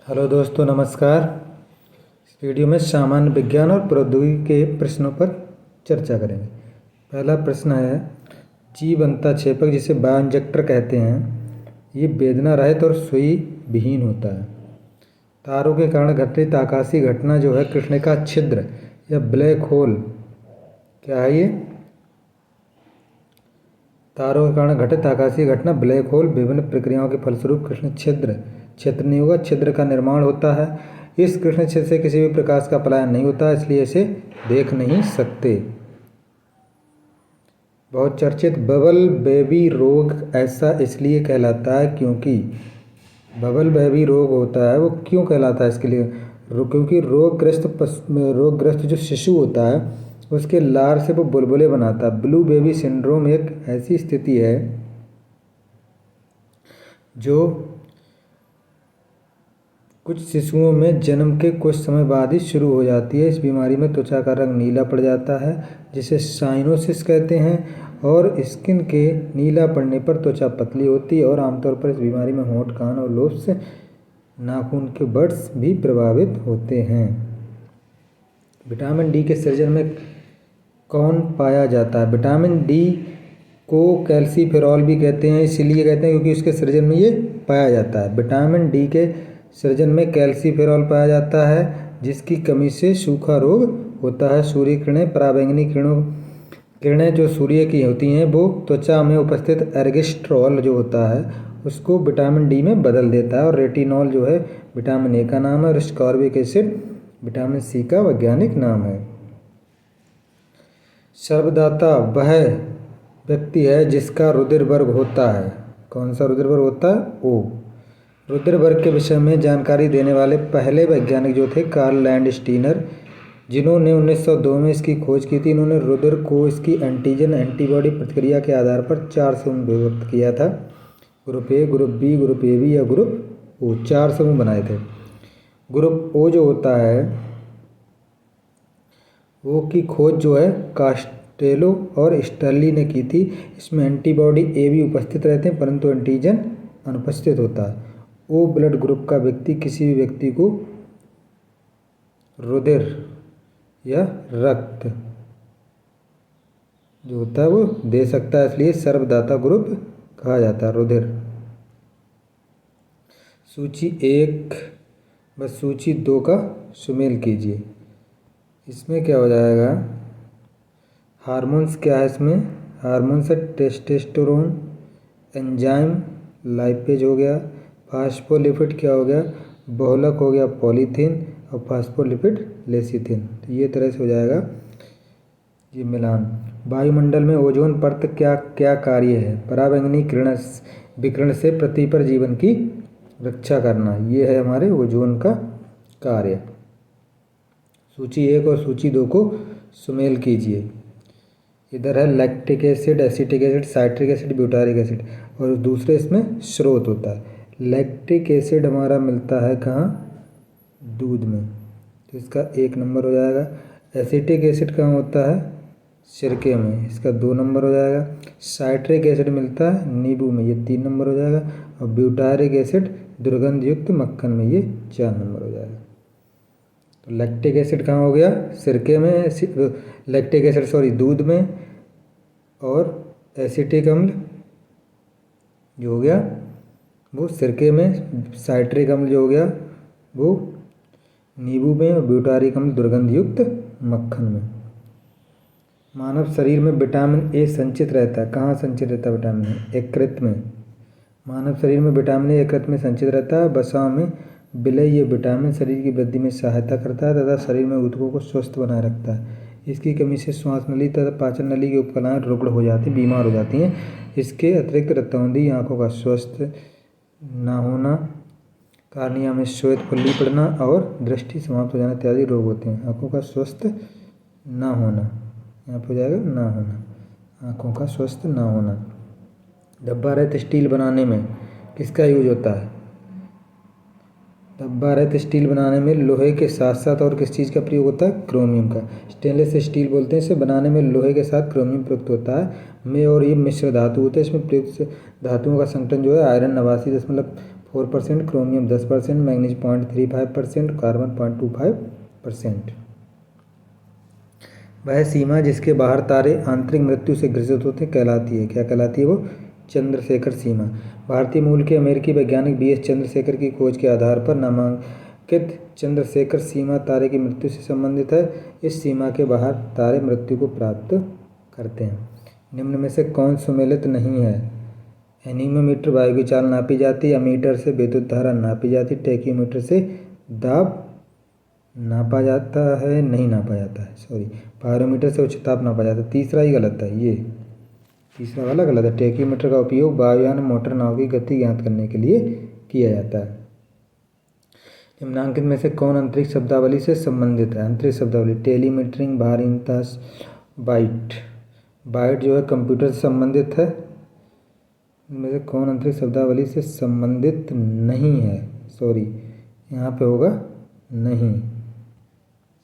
Hello दोस्तों, नमस्कार। इस वीडियो में सामान्य विज्ञान और प्रौद्योगिकी के प्रश्नों पर चर्चा करेंगे। पहला प्रश्न है, जीव अंतःक्षेपक जिसे बायोइंजेक्टर कहते हैं, ये वेदना रहित और सुई विहीन होता है। तारों के कारण घटित आकाशीय घटना जो है कृष्णिका छिद्र या ब्लैक होल, क्या है ये? तारों के कारण घटित आकाशीय घटना ब्लैक होल विभिन्न प्रक्रियाओं के फलस्वरूप कृष्ण क्षेत्र नहीं होगा, छिद्र का निर्माण होता है। इस कृष्ण छिद्र से किसी भी प्रकाश का पलायन नहीं होता, इसलिए इसे देख नहीं सकते। बहुत चर्चित बबल बेबी रोग ऐसा इसलिए कहलाता है क्योंकि बबल बेबी रोग होता है, वो क्यों कहलाता है इसके लिए? क्योंकि रोगग्रस्त जो शिशु होता है उसके लार से वो बुलबुले बनाता है। ब्लू बेबी सिंड्रोम एक ऐसी स्थिति है जो कुछ शिशुओं में जन्म के कुछ समय बाद ही शुरू हो जाती है। इस बीमारी में त्वचा का रंग नीला पड़ जाता है, जिसे साइनोसिस कहते हैं, और स्किन के नीला पड़ने पर त्वचा पतली होती है। और आमतौर पर इस बीमारी में होंठ, कान और लोब्स नाखून के बड्स भी प्रभावित होते हैं। विटामिन डी के सृजन में कौन पाया जाता है? विटामिन डी को कैल्सीफेरॉल भी कहते हैं, इसलिए कहते हैं क्योंकि उसके सृजन में ये पाया जाता है। विटामिन डी के सृजन में कैल्सीफेरॉल पाया जाता है, जिसकी कमी से सूखा रोग होता है। सूर्य किरणें, पराबैंगनी किरणें जो सूर्य की होती हैं वो त्वचा में उपस्थित एर्गिस्ट्रॉल जो होता है उसको विटामिन डी में बदल देता है। और रेटिनॉल जो है विटामिन ए का नाम है, और स्कॉर्बिक एसिड विटामिन सी का वैज्ञानिक नाम है। सर्वदाता वह व्यक्ति है जिसका रुधिर वर्ग होता है। कौन सा रुधिर वर्ग होता है? ओ। रुधिर वर्ग के विषय में जानकारी देने वाले पहले वैज्ञानिक जो थे कार्ल लैंडस्टीनर, जिन्होंने 1902 में इसकी खोज की थी। इन्होंने रुधिर को इसकी एंटीजन एंटीबॉडी प्रतिक्रिया के आधार पर 4 समूह विभक्त किया था। Group A, group B, group A B या ग्रुप ओ, 4 समूह बनाए थे। ग्रुप ओ जो होता है वो की खोज जो है कास्टेलो और स्टर्ली ने की थी। इसमें एंटीबॉडी ए बी उपस्थित रहते हैं परंतु एंटीजन अनुपस्थित होता है। ओ ब्लड ग्रुप का व्यक्ति किसी भी व्यक्ति को रुधिर या रक्त जो होता है वो दे सकता है, इसलिए सर्वदाता ग्रुप कहा जाता है रुधिर। सूची 1 व सूची 2 का सुमेल कीजिए। इसमें क्या हो जाएगा? हार्मोन्स क्या है इसमें? हार्मोन्स है टेस्टोस्टेरोन, एंजाइम लाइपेज हो गया, फास्फोलिपिड क्या हो गया? बहुलक हो गया पॉलीथीन, और फास्फोलिपिड लेसिथिन। तो ये तरह से हो जाएगा ये मिलान। वायुमंडल में ओजोन परत क्या कार्य है? पराबैंगनी विकिरण से पृथ्वी पर जीवन की रक्षा करना, ये है हमारे ओजोन का कार्य। सूची 1 और सूची 2 को सुमेल कीजिए। इधर है lactic acid, acetic acid, citric acid, butyric acid, और दूसरे इसमें स्रोत होता है। लैक्टिक एसिड हमारा मिलता है कहाँ? दूध में, तो इसका 1 नंबर हो जाएगा। एसिटिक एसिड कहाँ होता है? सिरके में, इसका 2 नंबर हो जाएगा। साइट्रिक एसिड मिलता है नींबू में, ये 3 नंबर हो जाएगा। और ब्यूटारिक एसिड दुर्गंध युक्त मक्खन में, ये 4 नंबर हो जाएगा। तो लैक्टिक एसिड कहाँ हो गया? सिरके में, लैक्टिक एसिड सॉरी दूध में, और एसिटिक अम्ल जो हो गया वो सिरके में, साइट्रिक अम्ल जो हो गया वो नींबू में, और ब्यूटारिक अम्ल दुर्गंध युक्त मक्खन में। मानव शरीर में विटामिन ए संचित रहता है। कहाँ संचित रहता है विटामिन ए? यकृत में। मानव शरीर में विटामिन ए यकृत में संचित रहता है। वसा में विलय ये विटामिन शरीर की वृद्धि में सहायता करता है तथा शरीर में ऊतकों को स्वस्थ बनाए रखता है। इसकी कमी से श्वास नली तथा पाचन नली की उपकलाएँ रुग्ण हो जाती, बीमार हो जाती हैं। इसके अतिरिक्त रतौंधी, आँखों का स्वस्थ ना होना, कार्निया में श्वेत फुल्ली पड़ना और दृष्टि समाप्त हो जाना इत्यादि रोग होते हैं। आँखों का स्वस्थ ना होना, यहाँ पर हो जाएगा ना होना, आँखों का स्वस्थ ना होना। डब्बा रहित स्टील बनाने में किसका यूज होता है? डब्बा रहित स्टील बनाने में लोहे के साथ साथ और किस चीज़ का प्रयोग होता है? क्रोमियम का। स्टेनलेस स्टील बोलते हैं इसे। बनाने में लोहे के साथ क्रोमियम प्रयुक्त होता है। और ये मिश्र धातु होता है। इसमें प्रयुक्त धातुओं का संगठन जो है आयरन 89.4 4%, क्रोमियम 10%, मैग्नीज 0.35%, कार्बन 0.25%। वह सीमा जिसके बाहर तारे आंतरिक मृत्यु से ग्रसित होते कहलाती है, क्या कहलाती है वो? चंद्रशेखर सीमा। भारतीय मूल के अमेरिकी वैज्ञानिक बी एस चंद्रशेखर की खोज के आधार पर नामांकित चंद्रशेखर सीमा तारे की मृत्यु से संबंधित है। इस सीमा के बाहर तारे मृत्यु को प्राप्त करते हैं। निम्न में से कौन सुमेलित नहीं है? एनीमोमीटर वायु की चाल नापी जाती है, अमीटर से विद्युत धारा नापी जाती, टैक्योमीटर से दाब नापा जाता है, नहीं नापा जाता है, सॉरी, पायरोमीटर से उच्च ताप नापा जाता है। तीसरा ही गलत है, ये तीसरा वाला गलत है। टैक्योमीटर का उपयोग वायुयान मोटर नाव की गति ज्ञात करने के लिए किया जाता है। निम्नांकित में से कौन अंतरिक्ष शब्दावली से संबंधित है? अंतरिक्ष शब्दावली टेलीमीटरिंग, भारीनता, बाइट। बाइट जो है कंप्यूटर से संबंधित है। इनमें से कौन अंतरिक्ष शब्दावली से संबंधित नहीं है? सॉरी, यहाँ पे होगा नहीं,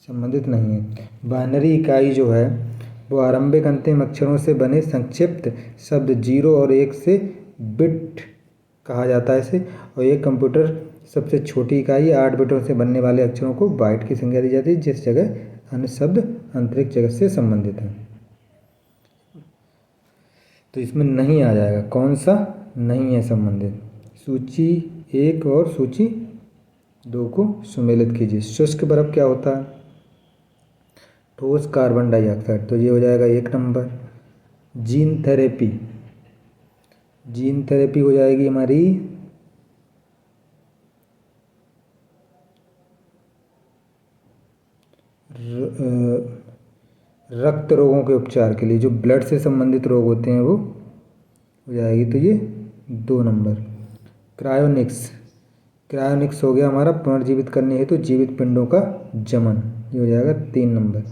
संबंधित नहीं है। बाइनरी इकाई जो है वो आरंभिक अंतिम अक्षरों से बने संक्षिप्त शब्द 0 और 1 से बिट कहा जाता है इसे। और ये कंप्यूटर सबसे छोटी इकाई है। 8 बिटों से बनने वाले अक्षरों को बाइट की संख्या दी जाती है, जिस जगह अन्य शब्द अंतरिक्ष जगत से संबंधित हैं। तो इसमें नहीं आ जाएगा, कौन सा नहीं है संबंधित? सूची 1 और सूची 2 को सुमेलित कीजिए। शुष्क बर्फ क्या होता है? ठोस कार्बन डाइऑक्साइड, तो ये हो जाएगा 1 number. Gene therapy, gene therapy हो जाएगी हमारी रक्त रोगों के उपचार के लिए, जो ब्लड से संबंधित रोग होते हैं वो हो जाएगी, तो ये 2 नंबर। क्रायोनिक्स, क्रायोनिक्स हो गया हमारा पुनर्जीवित करने हेतु जीवित पिंडों का जमन, ये हो जाएगा 3 नंबर।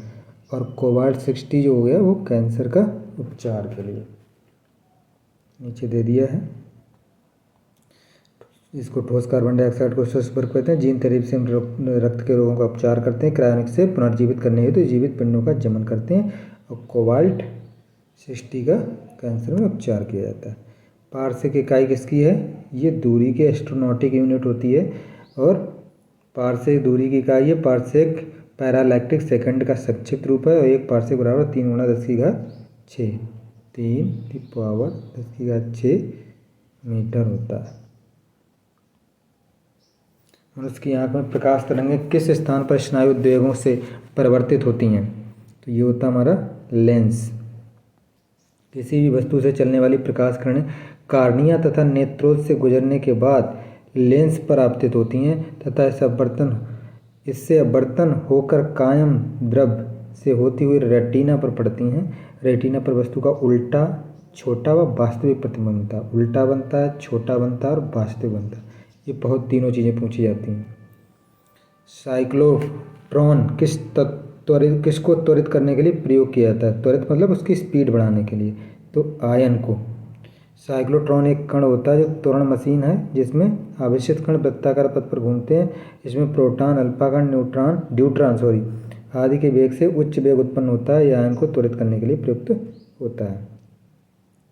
और कोबाल्ट 60 जो हो गया वो कैंसर का उपचार के लिए, नीचे दे दिया है। इसको ठोस कार्बन डाइऑक्साइड को शुष्क बर्फ कहते हैं। जीन थेरेपी से हम रक्त के रोगों का उपचार करते हैं। क्रायोनिक्स से पुनर्जीवित करने हेतु जीवित पिंडों का जमन करते हैं। और कोबाल्ट 60 का कैंसर में उपचार किया जाता है। पारसिक इकाई किसकी है? ये दूरी की एस्ट्रोनॉटिक यूनिट होती है। और पारसिक दूरी की इकाई है। पारसिक पैरालैक्टिक सेकंड का संक्षिप्त रूप है। और 1 पारसिक बराबर 3 × 10⁶, 3 × 10⁶ मीटर होता है। मनुष्य की आंख में प्रकाश तरंगें किस स्थान पर स्नायु उद्वेगों से परिवर्तित होती हैं? तो ये होता है हमारा लेंस। किसी भी वस्तु से चलने वाली प्रकाश किरणें कार्निया तथा नेत्रोज से गुजरने के बाद लेंस पर आपतित होती हैं तथा इससे अपवर्तन होकर कायम द्रव्य से होती हुई रेटिना पर पड़ती हैं। रेटिना पर वस्तु का उल्टा, छोटा व वास्तविक प्रतिबिंब बनता है। उल्टा बनता है, छोटा बनता है और वास्तविक बनता है। ये बहुत तीनों चीज़ें पूछी जाती हैं। साइक्लोट्रॉन किसको त्वरित करने के लिए प्रयोग किया जाता है? त्वरित मतलब उसकी स्पीड बढ़ाने के लिए, तो आयन को। साइक्लोट्रॉन एक कण होता है जो त्वरण मशीन है, जिसमें आवेशित कण वृत्ताकार पथ पर घूमते हैं। इसमें प्रोटॉन, अल्फा कण, न्यूट्रॉन आदि के वेग से उच्च वेग उत्पन्न होता है। यह आयन को त्वरित करने के लिए प्रयुक्त होता है।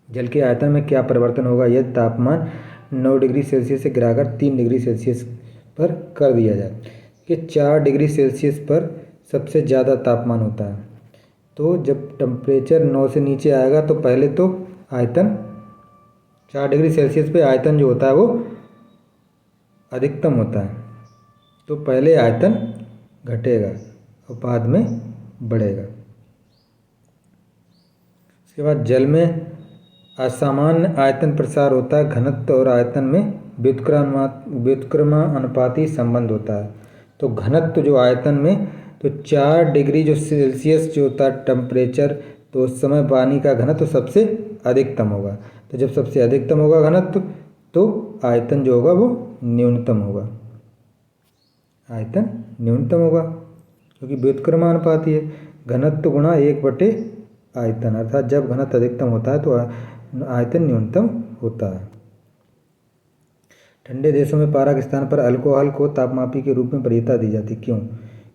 जल के आयतन में क्या परिवर्तन होगा यदि तापमान 9 डिग्री सेल्सियस से गिराकर 3 डिग्री सेल्सियस पर कर दिया जाए? कि 4 डिग्री सेल्सियस पर सबसे ज़्यादा तापमान होता है। तो जब टेम्परेचर 9 से नीचे आएगा तो पहले तो आयतन 4 डिग्री सेल्सियस पे आयतन जो होता है वो अधिकतम होता है। तो पहले आयतन घटेगा और बाद में बढ़ेगा। उसके बाद जल में असामान्य आयतन प्रसार होता है। घनत्व और आयतन में व्युत्क्रमानुपाती संबंध होता है। तो घनत्व जो आयतन में, तो 4 डिग्री जो सेल्सियस जो होता है टेम्परेचर, तो उस समय पानी का घनत्व सबसे अधिकतम होगा। तो जब सबसे अधिकतम होगा घनत्व, तो आयतन जो होगा वो न्यूनतम होगा। आयतन न्यूनतम होगा क्योंकि व्युत्क्रमानुपाती है। घनत्व गुणा 1/आयतन, अर्थात जब घनत्व अधिकतम होता है तो आयतन न्यूनतम होता है। ठंडे देशों में पारा के स्थान पर अल्कोहल को तापमापी के रूप में वरीयता दी जाती है। क्यों?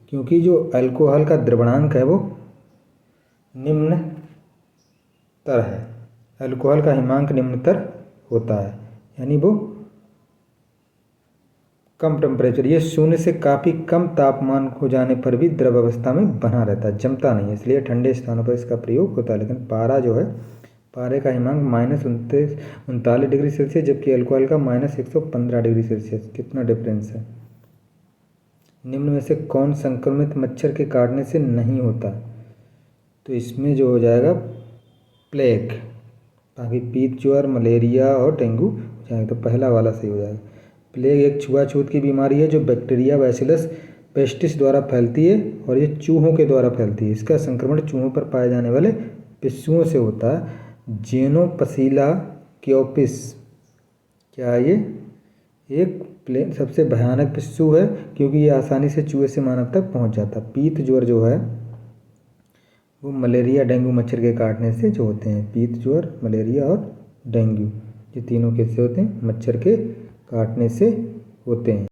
क्योंकि जो अल्कोहल का द्रवणांक है वो निम्नतर है। अल्कोहल का हिमांक निम्नतर होता है, यानी वो कम टेम्परेचर, ये शून्य से काफ़ी कम तापमान हो जाने पर भी द्रव अवस्था में बना रहता है, जमता नहीं है, इसलिए ठंडे स्थानों पर इसका प्रयोग होता है। लेकिन पारा जो है, पारे का हिमांक -39 डिग्री सेल्सियस, जबकि अल्कोहल का -115 डिग्री सेल्सियस। कितना डिफरेंस है। निम्न में से कौन संक्रमित मच्छर के काटने से नहीं होता। तो इसमें जो हो जाएगा प्लेग, बाकी पीत ज्वर, मलेरिया और डेंगू हो जाएगा, तो पहला वाला सही हो जाएगा। प्लेग एक छुआछूत की बीमारी है जो बैक्टीरिया बैसिलस पेस्टिस द्वारा फैलती है और ये चूहों के द्वारा फैलती है। इसका संक्रमण चूहों पर पाए जाने वाले पिस्सुओं से होता है। जेनोपसीला क्योपिस, क्या ये एक सबसे भयानक पिस्सू है क्योंकि ये आसानी से चूहे से मानव तक पहुंच जाता है। पीत ज्वर जो है वो मलेरिया डेंगू मच्छर के काटने से जो होते हैं। पीत ज्वर, मलेरिया और डेंगू, ये तीनों कैसे होते हैं, मच्छर के काटने से होते हैं।